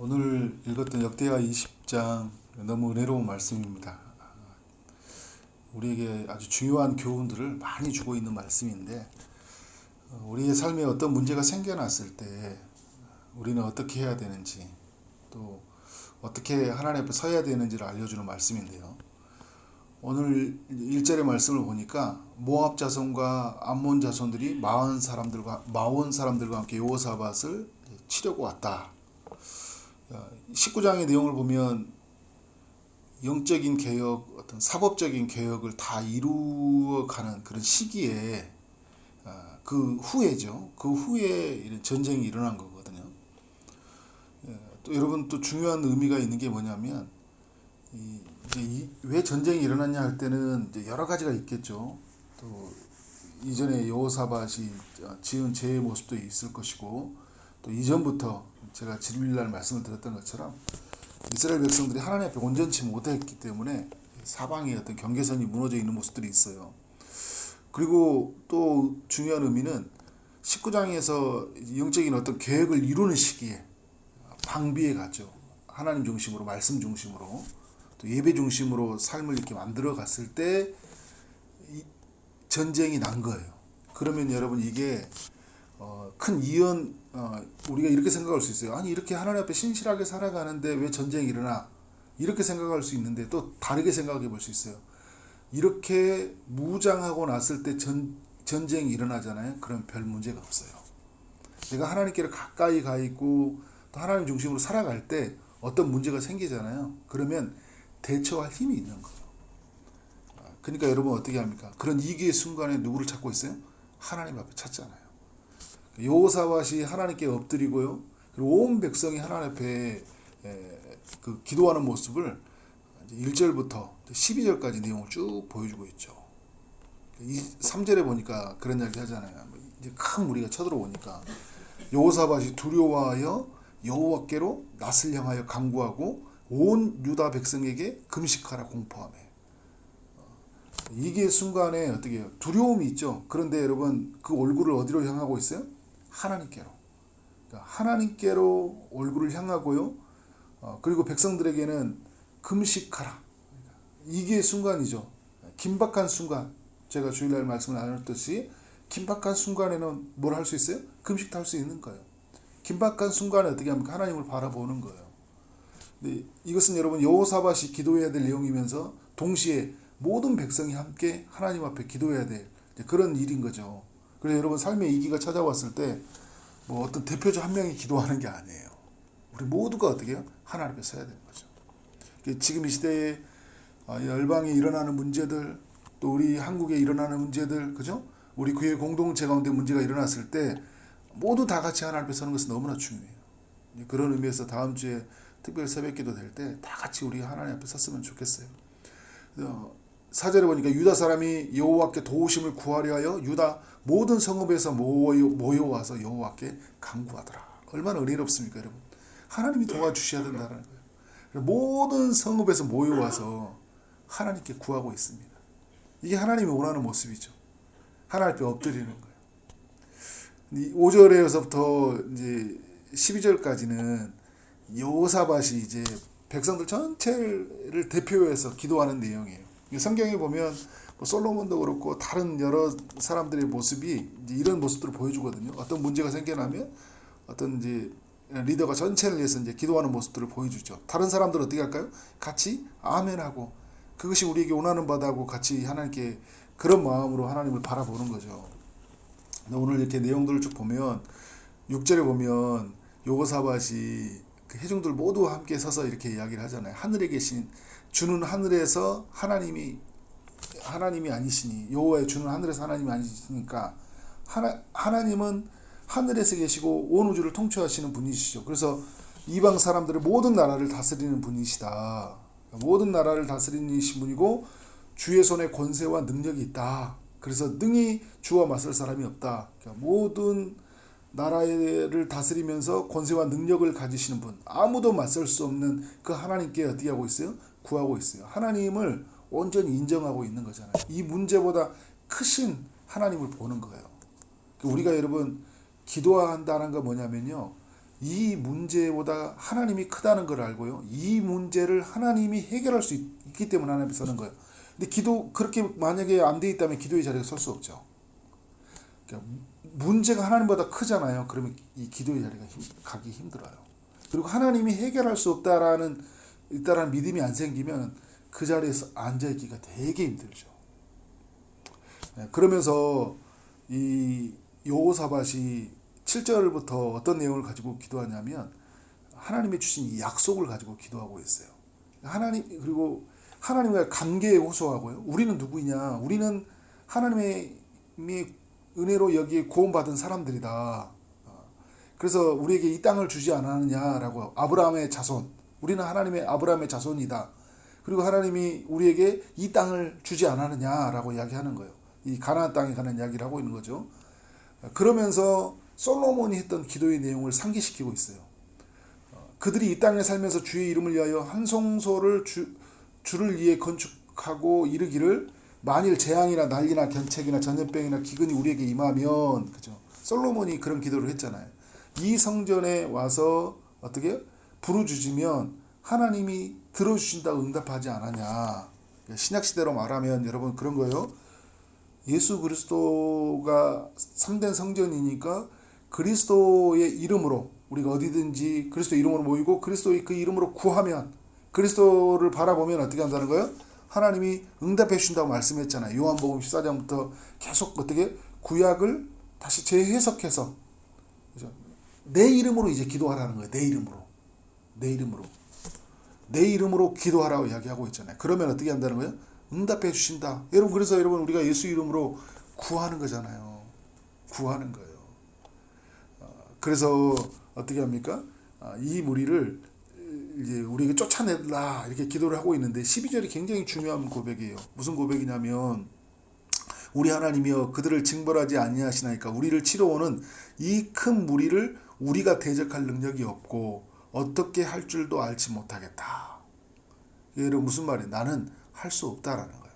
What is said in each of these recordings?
오늘 읽었던 역대하 20장 너무 은혜로운 말씀입니다. 우리에게 아주 중요한 교훈들을 많이 주고 있는 말씀인데, 우리의 삶에 어떤 문제가 생겨났을 때 우리는 어떻게 해야 되는지, 또 어떻게 하나님 앞에 서야 되는지를 알려주는 말씀인데요. 오늘 1절의 말씀을 보니까 모압 자손과 암몬 자손들이 마온 사람들과 함께 여호사밧을 치려고 왔다. 19장의 내용을 보면 영적인 개혁, 어떤 사법적인 개혁을 다 이루어가는 그런 시기에 그 후에죠. 그 후에 이런 전쟁이 일어난 거거든요. 또 여러분, 또 중요한 의미가 있는 게 뭐냐면, 왜 전쟁이 일어났냐 할 때는 이제 여러 가지가 있겠죠. 또 이전에 여호사밧이 지은 죄의 모습도 있을 것이고, 또 이전부터 제가 주일날 말씀을 드렸던 것처럼 이스라엘 백성들이 하나님 앞에 온전치 못했기 때문에 사방에 어떤 경계선이 무너져 있는 모습들이 있어요. 그리고 또 중요한 의미는 19장에서 영적인 어떤 계획을 이루는 시기에 방비에 갔죠. 하나님 중심으로, 말씀 중심으로, 또 예배 중심으로 삶을 이렇게 만들어 갔을 때 전쟁이 난 거예요. 그러면 여러분, 이게 큰 우리가 이렇게 생각할 수 있어요. 아니, 이렇게 하나님 앞에 신실하게 살아가는데 왜 전쟁이 일어나? 이렇게 생각할 수 있는데, 또 다르게 생각해 볼 수 있어요. 이렇게 무장하고 났을 때 전쟁이 일어나잖아요. 그럼 별 문제가 없어요. 내가 하나님께로 가까이 가 있고 또 하나님 중심으로 살아갈 때 어떤 문제가 생기잖아요. 그러면 대처할 힘이 있는 거예요. 그러니까 여러분, 어떻게 합니까? 그런 위기의 순간에 누구를 찾고 있어요? 하나님 앞에 찾잖아요. 여호사밧이 하나님께 엎드리고요, 그리고 온 백성이 하나님 앞에 그 기도하는 모습을 1절부터 12절까지 내용을 쭉 보여주고 있죠. 3절에 보니까 그런 이야기 하잖아요. 이제 큰 무리가 쳐들어오니까 여호사밧이 두려워하여 여호와께로 낯을 향하여 간구하고 온 유다 백성에게 금식하라 공포하며. 이게 순간에 어떻게 해요? 두려움이 있죠. 그런데 여러분, 그 얼굴을 어디로 향하고 있어요? 하나님께로. 그러니까 하나님께로 얼굴을 향하고요. 그리고 백성들에게는 금식하라. 이게 순간이죠. 긴박한 순간. 제가 주일날 말씀을 나눴듯이 긴박한 순간에는 뭘 할 수 있어요? 금식도 할 수 있는 거예요. 긴박한 순간에 어떻게 합니까? 하나님을 바라보는 거예요. 근데 이것은 여러분, 여호사밧이 기도해야 될 내용이면서 동시에 모든 백성이 함께 하나님 앞에 기도해야 될 그런 일인 거죠. 그래서 여러분, 삶의 위기가 찾아왔을 때 뭐 어떤 대표자 한 명이 기도하는 게 아니에요. 우리 모두가 어떻게 해요? 하나님 앞에 서야 되는 거죠. 지금 이 시대에 열방에 일어나는 문제들, 또 우리 한국에 일어나는 문제들, 그죠? 우리 교회 공동체 가운데 문제가 일어났을 때 모두 다 같이 하나님 앞에 서는 것은 너무나 중요해요. 그런 의미에서 다음 주에 특별 새벽기도 될 때 다 같이 우리 하나님 앞에 섰으면 좋겠어요. 4절에 보니까 유다 사람이 여호와께 도우심을 구하려 하여 유다 모든 성읍에서 모여와서 여호와께 간구하더라. 얼마나 은혜롭습니까, 여러분? 하나님이 도와주셔야 된다는 거예요. 모든 성읍에서 모여와서 하나님께 구하고 있습니다. 이게 하나님이 원하는 모습이죠. 하나님 앞에 엎드리는 거예요. 5절에서부터 이제 12절까지는 여호사밧이 이제 백성들 전체를 대표해서 기도하는 내용이에요. 성경에 보면 솔로몬도 그렇고 다른 여러 사람들의 모습이 이제 이런 모습들을 보여주거든요. 어떤 문제가 생겨나면 어떤 이제 리더가 전체를 위해서 이제 기도하는 모습들을 보여주죠. 다른 사람들은 어떻게 할까요? 같이 아멘하고 그것이 우리에게 원하는 바다고 같이 하나님께 그런 마음으로 하나님을 바라보는 거죠. 오늘 이렇게 내용들을 쭉 보면 6절에 보면 여호사밧이 그 회중들 모두 함께 서서 이렇게 이야기를 하잖아요. 하늘에 계신 주는 하늘에서 하나님이 아니시니, 여호와의 주는 하늘에서 하나님이 아니시니까 하나님은 하늘에서 계시고 온 우주를 통치하시는 분이시죠. 그래서 이방 사람들의 모든 나라를 다스리는 분이시다. 모든 나라를 다스리는 분이고 주의 손에 권세와 능력이 있다. 그래서 능히 주와 맞설 사람이 없다. 그러니까 모든 나라를 다스리면서 권세와 능력을 가지시는 분, 아무도 맞설 수 없는 그 하나님께 어떻게 하고 있어요? 구하고 있어요. 하나님을 온전히 인정하고 있는 거잖아요. 이 문제보다 크신 하나님을 보는 거예요. 우리가 여러분 기도한다는 거 뭐냐면요, 이 문제보다 하나님이 크다는 걸 알고요. 이 문제를 하나님이 해결할 수 있기 때문에 하나님 앞에 서는 거예요. 근데 그렇게 만약에 안 돼 있다면 기도의 자리에 설 수 없죠. 그러니까 문제가 하나님보다 크잖아요. 그러면 이 기도의 자리가 가기 힘들어요. 그리고 하나님이 해결할 수 없다라는 믿음이 안 생기면 그 자리에서 앉아있기가 되게 힘들죠. 그러면서 이 여호사밧이 7절부터 어떤 내용을 가지고 기도하냐면 하나님이 주신 이 약속을 가지고 기도하고 있어요. 그리고 하나님과 관계에 호소하고요. 우리는 누구냐? 우리는 하나님의 은혜로 여기에 구원받은 사람들이다. 그래서 우리에게 이 땅을 주지 않았느냐라고. 아브라함의 자손. 우리는 하나님의 아브라함의 자손이다. 그리고 하나님이 우리에게 이 땅을 주지 않았느냐라고 이야기하는 거예요. 이 가나안 땅에 관한 이야기를 하고 있는 거죠. 그러면서 솔로몬이 했던 기도의 내용을 상기시키고 있어요. 그들이 이 땅에 살면서 주의 이름을 위하여 한 성소를 주를 위해 건축하고 이르기를 만일 재앙이나 난리나 견책이나 전염병이나 기근이 우리에게 임하면, 그죠? 솔로몬이 그런 기도를 했잖아요. 이 성전에 와서 어떻게 부르짖으면 하나님이 들어주신다고 응답하지 않았냐. 신약 시대로 말하면 여러분 그런 거예요. 예수 그리스도가 참된 성전이니까 그리스도의 이름으로 우리가 어디든지 그리스도 이름으로 모이고 그리스도의 그 이름으로 구하면, 그리스도를 바라보면 어떻게 한다는 거예요? 하나님이 응답해 주신다고 말씀했잖아요. 요한복음 14장부터 계속 어떻게 구약을 다시 재해석해서, 그죠? 내 이름으로 이제 기도하라는 거예요. 내 이름으로 기도하라고 이야기하고 있잖아요. 그러면 어떻게 한다는 거예요? 응답해 주신다. 여러분, 그래서 여러분 우리가 예수 이름으로 구하는 거잖아요. 구하는 거예요. 그래서 어떻게 합니까? 이 무리를 이제 우리에게 쫓아내라 이렇게 기도를 하고 있는데 12절이 굉장히 중요한 고백이에요. 무슨 고백이냐면 우리 하나님이여 그들을 징벌하지 아니하시나이까. 우리를 치러오는 이 큰 무리를 우리가 대적할 능력이 없고 어떻게 할 줄도 알지 못하겠다. 여러분 무슨 말이에요? 나는 할 수 없다라는 거예요.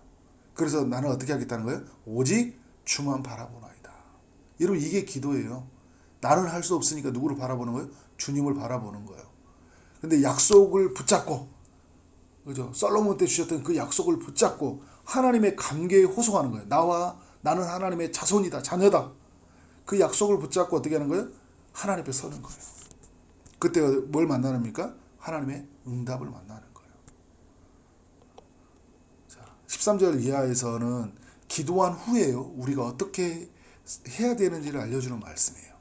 그래서 나는 어떻게 하겠다는 거예요? 오직 주만 바라보나이다. 여러분 이게 기도예요. 나는 할 수 없으니까 누구를 바라보는 거예요? 주님을 바라보는 거예요. 근데 약속을 붙잡고, 그죠? 솔로몬 때 주셨던 그 약속을 붙잡고 하나님의 관계에 호소하는 거예요. 나는 하나님의 자손이다, 자녀다. 그 약속을 붙잡고 어떻게 하는 거예요? 하나님 앞에 서는 거예요. 그때 뭘 만나랍니까? 하나님의 응답을 만나는 거예요. 자, 13절 이하에서는 기도한 후에요. 우리가 어떻게 해야 되는지를 알려주는 말씀이에요.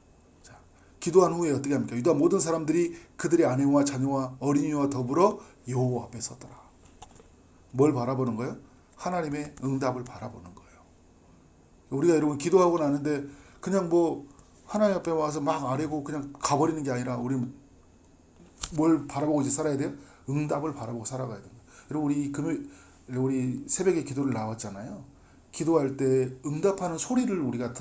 기도한 후에 어떻게 합니까? 유다 모든 사람들이 그들의 아내와 자녀와 어린이와 더불어 여호와 앞에 서더라. 뭘 바라보는 거예요? 하나님의 응답을 바라보는 거예요. 우리가 여러분 기도하고 나는데 그냥 뭐 하나님 앞에 와서 막 아뢰고 그냥 가버리는 게 아니라 우리 뭘 바라보고 이제 살아야 돼요? 응답을 바라보고 살아가야 돼요. 여러분 우리 새벽에 기도를 나왔잖아요. 기도할 때 응답하는 소리를 우리가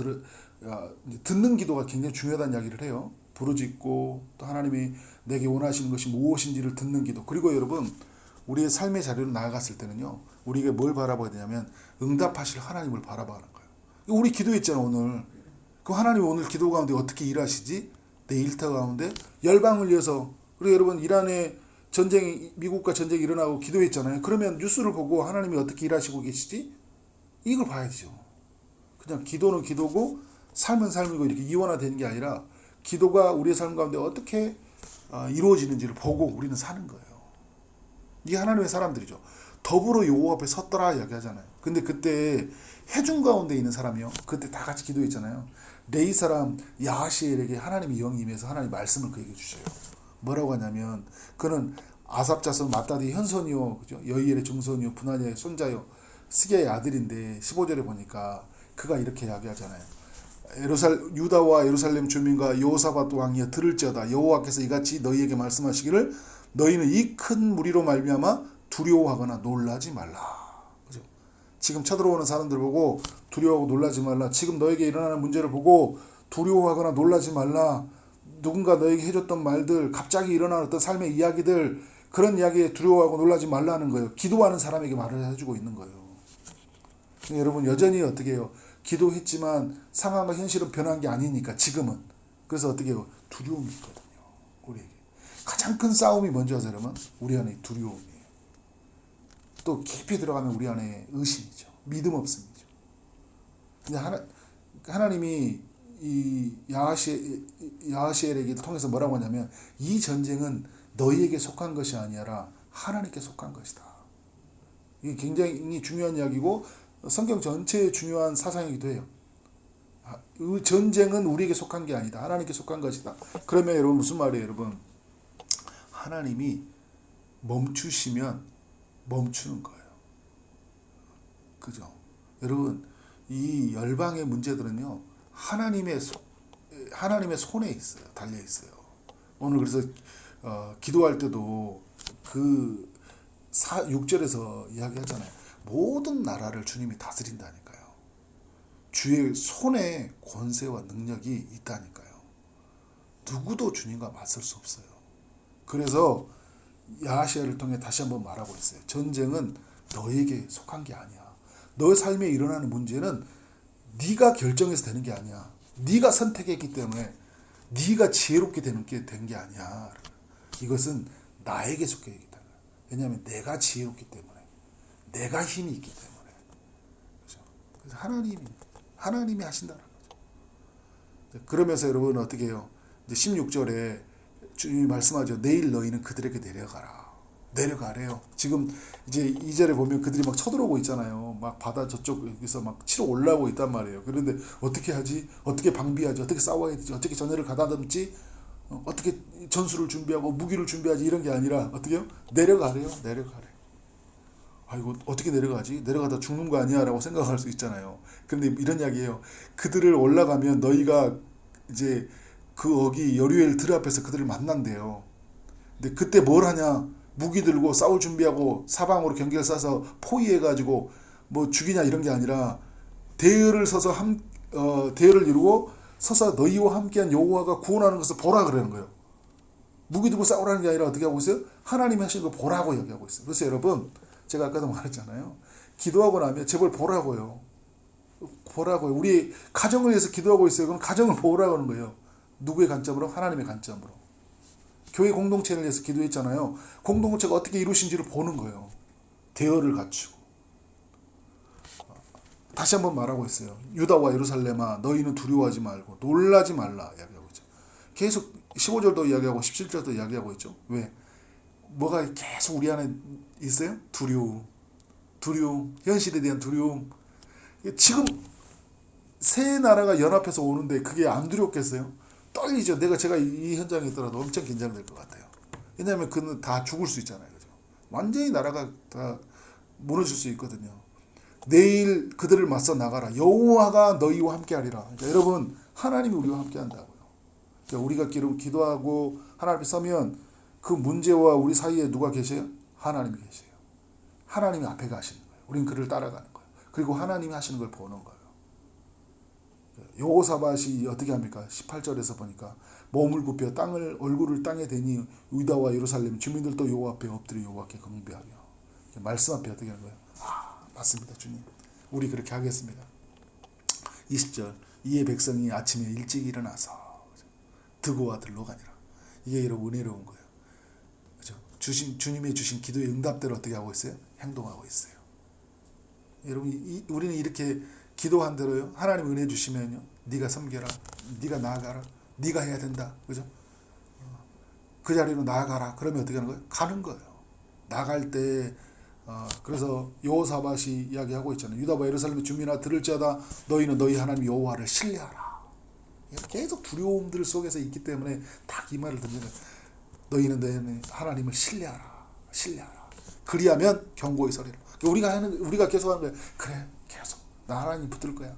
듣는 기도가 굉장히 중요하다는 이야기를 해요. 부르짖고 또 하나님이 내게 원하시는 것이 무엇인지를 듣는 기도. 그리고 여러분 우리의 삶의 자리로 나아갔을 때는요. 우리가 뭘 바라봐야 되냐면 응답하실 하나님을 바라보는 거예요. 우리 기도했잖아 오늘. 그 하나님이 오늘 기도 가운데 어떻게 일하시지? 내 일터 가운데 열방을 위해서. 그리고 여러분 이란에 미국과 전쟁이 일어나고 기도했잖아요. 그러면 뉴스를 보고 하나님이 어떻게 일하시고 계시지? 이걸 봐야죠. 그냥 기도는 기도고 삶은 삶이고 이렇게 이원화되는 게 아니라 기도가 우리의 삶 가운데 어떻게 이루어지는지를 보고 우리는 사는 거예요. 이게 하나님의 사람들이죠. 더불어 여호와 앞에 섰더라 이야기하잖아요. 근데 그때 회중 가운데 있는 사람이요. 그때 다 같이 기도했잖아요. 레위 사람 야하시엘에게 하나님의 영이 임해서 하나님 말씀을 그에게 주셔요. 뭐라고 하냐면 그는 아삽 자손 마따디 현손이요, 그죠? 여이엘의 증손이요, 분하냐의 손자요, 스게의 아들인데 15절에 보니까 그가 이렇게 이야기하잖아요. 유다와 예루살렘 주민과 여호사밧 왕이여 들을지어다. 여호와께서 이같이 너희에게 말씀하시기를 너희는 이 큰 무리로 말미암아 두려워하거나 놀라지 말라. 그죠? 지금 쳐들어오는 사람들 보고 두려워하고 놀라지 말라. 지금 너에게 일어나는 문제를 보고 두려워하거나 놀라지 말라. 누군가 너에게 해줬던 말들, 갑자기 일어나는 어떤 삶의 이야기들, 그런 이야기에 두려워하고 놀라지 말라는 거예요. 기도하는 사람에게 말을 해주고 있는 거예요. 여러분 여전히 어떻게 해요? 기도했지만 상황과 현실은 변한 게 아니니까 지금은. 그래서 어떻게 해요? 두려움이 있거든요. 가장 큰 싸움이 뭔지 아세요, 여러분? 우리 안에 두려움이에요. 또 깊이 들어가면 우리 안에 의심이죠. 믿음 없음이죠. 근데 하나님이 이 야하시엘에게 통해서 뭐라고 하냐면 이 전쟁은 너희에게 속한 것이 아니라 하나님께 속한 것이다. 이게 굉장히 중요한 이야기고 성경 전체의 중요한 사상이기도 해요. 이 전쟁은 우리에게 속한 게 아니다. 하나님께 속한 것이다. 그러면 여러분 무슨 말이에요, 여러분? 하나님이 멈추시면 멈추는 거예요. 그죠? 여러분, 이 열방의 문제들은요, 하나님의 손에 있어요. 달려 있어요. 오늘 그래서 기도할 때도 그 6절에서 이야기하잖아요. 모든 나라를 주님이 다스린다니까요. 주의 손에 권세와 능력이 있다니까요. 누구도 주님과 맞설 수 없어요. 그래서 야하시야를 통해 다시 한번 말하고 있어요. 전쟁은 너에게 속한 게 아니야. 너의 삶에 일어나는 문제는 네가 결정해서 되는 게 아니야. 네가 선택했기 때문에 네가 지혜롭게 된 게 아니야. 이것은 나에게 속해 있기 때문에. 왜냐하면 내가 지혜롭기 때문에. 내가 힘이 있기 때문에. 그렇죠? 그래서 하나님이 하신다는 거죠. 그러면서 여러분 어떻게 해요? 이제 16절에 주님이 말씀하죠. 내일 너희는 그들에게 내려가라. 내려가래요. 지금 이제 2절에 보면 그들이 막 쳐들어오고 있잖아요. 막 바다 저쪽에서 막 치러 올라오고 있단 말이에요. 그런데 어떻게 하지? 어떻게 방비하지? 어떻게 싸워야 되지? 어떻게 전열을 가다듬지? 어떻게 전술을 준비하고 무기를 준비하지? 이런 게 아니라 어떻게 해요? 내려가래요. 내려가래. 아이고 어떻게 내려가지? 내려가다 죽는 거 아니야? 라고 생각할 수 있잖아요. 그런데 이런 이야기예요. 그들을 올라가면 너희가 이제 그 어기 여리엘 들 앞에서 그들을 만난대요. 근데 그때 뭘 하냐? 무기 들고 싸울 준비하고 사방으로 경계를 싸서 포위해가지고 뭐 죽이냐 이런 게 아니라 대열을 서서 대열을 이루고 서서 너희와 함께한 여호와가 구원하는 것을 보라 그러는 거예요. 무기 들고 싸우라는 게 아니라 어떻게 하고 있어요? 하나님이 하시는 거 보라고 얘기하고 있어요. 그래서 여러분 제가 아까도 말했잖아요. 기도하고 나면 제발 보라고요. 보라고요. 우리 가정을 위해서 기도하고 있어요. 그럼 가정을 보라고 하는 거예요. 누구의 관점으로? 하나님의 관점으로. 교회 공동체를 위해서 기도했잖아요. 공동체가 어떻게 이루신지를 보는 거예요. 대열을 갖추고. 다시 한번 말하고 있어요. 유다와 예루살렘아 너희는 두려워하지 말고 놀라지 말라 이야기하고 있죠. 계속 15절도 이야기하고 17절도 이야기하고 있죠. 왜? 뭐가 계속 우리 안에 있어요? 두려움. 현실에 대한 두려움. 지금 세 나라가 연합해서 오는데 그게 안 두렵겠어요? 떨리죠. 제가 이 현장에 있더라도 엄청 긴장될 것 같아요. 왜냐하면 그는 다 죽을 수 있잖아요. 그죠? 완전히 나라가 다 무너질 수 있거든요. 내일 그들을 맞서 나가라. 여호와가 너희와 함께하리라. 그러니까 여러분 하나님이 우리와 함께한다고요. 그러니까 우리가 기도하고 하나님 앞에 서면 그 문제와 우리 사이에 누가 계세요? 하나님이 계세요. 하나님이 앞에 가시는 거예요. 우린 그를 따라가는 거예요. 그리고 하나님이 하시는 걸 보는 거예요. 여호사밧이 어떻게 합니까? 18절에서 보니까 몸을 굽혀 얼굴을 땅에 대니 유다와 예루살렘 주민들도 여호와 앞에 엎드려 여호와께 경배하며 말씀 앞에 어떻게 하는 거예요? 맞습니다 주님. 우리 그렇게 하겠습니다. 20절 이에 백성이 아침에 일찍 일어나서 드고와 들로 가니라. 이게 여러분 은혜로운 거예요. 그렇죠? 주님의 주신 기도의 응답대로 어떻게 하고 있어요? 행동하고 있어요. 여러분 우리는 이렇게 기도한 대로요. 하나님 은혜 주시면요. 네가 섬겨라. 네가 나아가라. 네가 해야 된다. 그죠? 그 자리로 나아가라. 그러면 어떻게 하는 거예요? 가는 거예요. 나갈 때 그래서 여호사밧이 이야기하고 있잖아요. 유다와 예루살렘의 주민아 들을지어다 너희는 너희 하나님 여호와를 신뢰하라. 계속 두려움들 속에서 있기 때문에 딱 이 말을 듣는 거예요. 너희는 너희 하나님을 신뢰하라. 그리하면 경고의 소리를. 우리가 계속 하는 거예요. 그래 계속. 나 하나님 붙들 거야.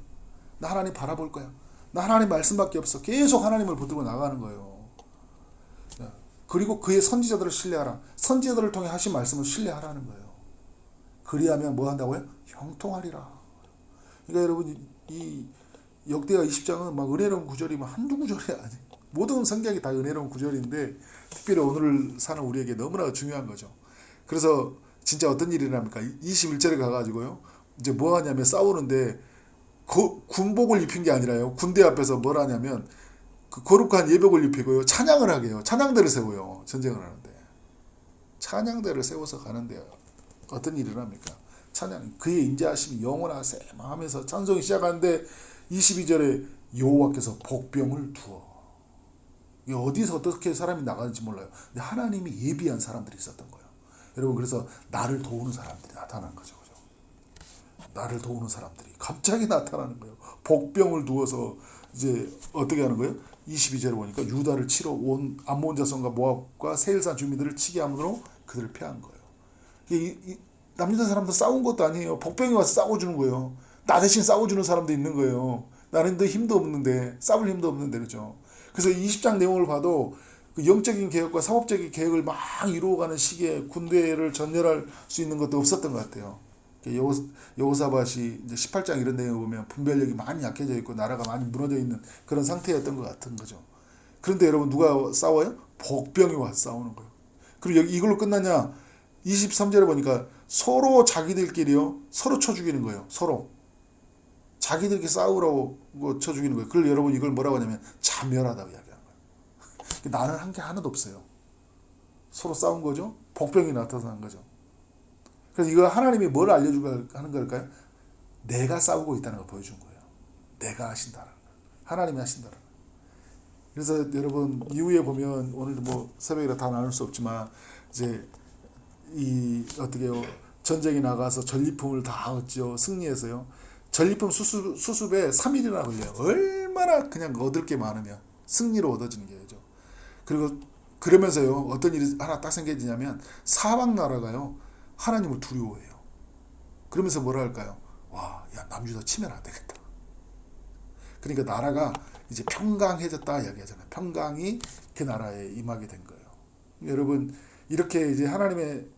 나 하나님 바라볼 거야. 나 하나님 말씀밖에 없어. 계속 하나님을 붙들고 나가는 거예요. 그리고 그의 선지자들을 신뢰하라. 선지자들을 통해 하신 말씀을 신뢰하라는 거예요. 그리하면 뭐 한다고요? 형통하리라. 그러니까 여러분 이 역대하 20장은 막 은혜로운 구절이 막 한두 구절이 아니에요. 모든 성경이 다 은혜로운 구절인데 특별히 오늘을 사는 우리에게 너무나 중요한 거죠. 그래서 진짜 어떤 일이 일어납니까? 21절에 가가지고요. 이제 뭐 하냐면 싸우는데 군복을 입힌 게 아니라요. 군대 앞에서 뭘 하냐면 그 거룩한 예복을 입히고요. 찬양을 하게 해요. 찬양대를 세워요. 전쟁을 하는데. 찬양대를 세워서 가는데 어떤 일을 합니까? 찬양, 그의 인자하심이 영원하세 하면서 찬송이 시작하는데 22절에 여호와께서 복병을 두어. 어디서 어떻게 사람이 나가는지 몰라요. 근데 하나님이 예비한 사람들이 있었던 거예요. 여러분, 그래서 나를 도우는 사람들이 나타나는 거죠. 그죠? 나를 도우는 사람들이 갑자기 나타나는 거예요. 복병을 두어서 이제 어떻게 하는 거예요? 22절에 보니까 유다를 치러 온 암몬 자손과 모압과 세일산 주민들을 치게 함으로 그들을 패한 거예요. 남유다 사람들 싸운 것도 아니에요. 복병이 와서 싸워주는 거예요. 나 대신 싸워주는 사람도 있는 거예요. 나는 힘도 없는데, 싸울 힘도 없는데, 그죠? 그래서 20장 내용을 봐도 그 영적인 개혁과 사법적인 개혁을 막 이루어가는 시기에 군대를 전열할 수 있는 것도 없었던 것 같아요. 여호사밧이 이제 18장 이런 내용을 보면 분별력이 많이 약해져 있고 나라가 많이 무너져 있는 그런 상태였던 것 같은 거죠. 그런데 여러분, 누가 싸워요? 복병이 와서 싸우는 거예요. 그리고 여기 이걸로 끝나냐? 23절에 보니까 서로 자기들끼리요, 서로 쳐 죽이는 거예요. 서로. 자기들끼리 싸우라고 쳐 죽이는 거예요. 그걸 여러분 이걸 뭐라고 하냐면 자멸하다고 이야기하는 거예요. 나는 한 게 하나도 없어요. 서로 싸운 거죠. 복병이 나타난 거죠. 그래서 이거 하나님이 뭘 알려주고 하는 걸까요? 내가 싸우고 있다는 걸 보여준 거예요. 내가 하신다는 거예요. 하나님이 하신다는 거예요. 그래서 여러분 이후에 보면 오늘 뭐 새벽이라 다 나눌 수 없지만 이제 어떻게요? 전쟁에 나가서 전리품을 다 얻죠. 승리해서요. 전리품 수습에 3일이나 걸려요. 얼마나 그냥 얻을 게 많으면 승리로 얻어지는 게죠. 그리고 그러면서요, 어떤 일이 하나 딱 생겨지냐면 사방 나라가요, 하나님을 두려워해요. 그러면서 뭐라 할까요? 와, 야, 남유다 치면 안 되겠다. 그러니까 나라가 이제 평강해졌다 이야기하잖아요. 평강이 그 나라에 임하게 된 거예요. 여러분, 이렇게 이제 하나님의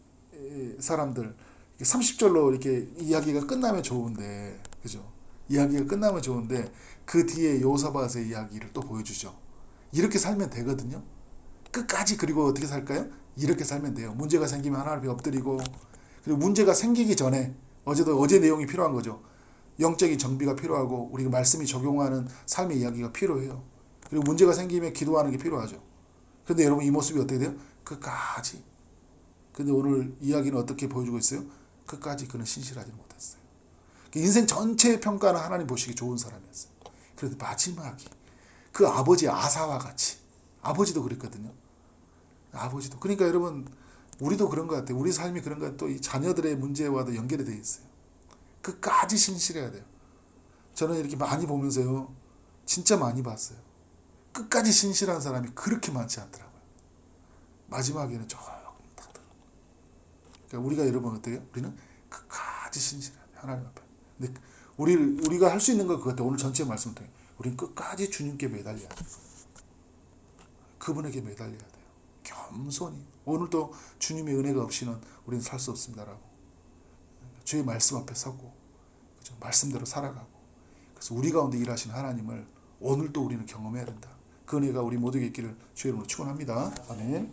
사람들 30절로 이렇게 이야기가 끝나면 좋은데, 그죠? 이야기가 끝나면 좋은데 그 뒤에 여호사밧의 이야기를 또 보여주죠. 이렇게 살면 되거든요. 끝까지. 그리고 어떻게 살까요? 이렇게 살면 돼요. 문제가 생기면 하나님 앞에 엎드리고, 그리고 문제가 생기기 전에 어제 내용이 필요한 거죠. 영적인 정비가 필요하고 우리가 말씀이 적용하는 삶의 이야기가 필요해요. 그리고 문제가 생기면 기도하는 게 필요하죠. 그런데 여러분 이 모습이 어떻게 돼요? 끝까지. 근데 오늘 이야기는 어떻게 보여주고 있어요? 끝까지 그는 신실하지 못했어요. 인생 전체의 평가는 하나님 보시기 좋은 사람이었어요. 그런데 마지막이 그 아버지 아사와 같이, 아버지도 그랬거든요. 아버지도. 그러니까 여러분, 우리도 그런 것 같아요. 우리 삶이 그런 것 같아요. 또 이 자녀들의 문제와도 연결이 되어 있어요. 끝까지 신실해야 돼요. 저는 이렇게 많이 보면서요, 진짜 많이 봤어요. 끝까지 신실한 사람이 그렇게 많지 않더라고요. 마지막에는 조금 다르더라고요. 그러니까 우리가 여러분 어때요? 우리는 끝까지 신실해야 돼요. 하나님 앞에. 근데 우리가 할 수 있는 건 그것 같아요. 오늘 전체 말씀을 통해 우리는 끝까지 주님께 매달려야 돼요. 그분에게 매달려야 돼요. 겸손히. 오늘도 주님의 은혜가 없이는 우리는 살 수 없습니다라고. 주의 말씀 앞에 서고, 그죠? 말씀대로 살아가고. 그래서 우리 가운데 일하신 하나님을 오늘도 우리는 경험해야 된다. 그 은혜가 우리 모두에게 있기를 주의 이름으로 축원합니다. 아멘.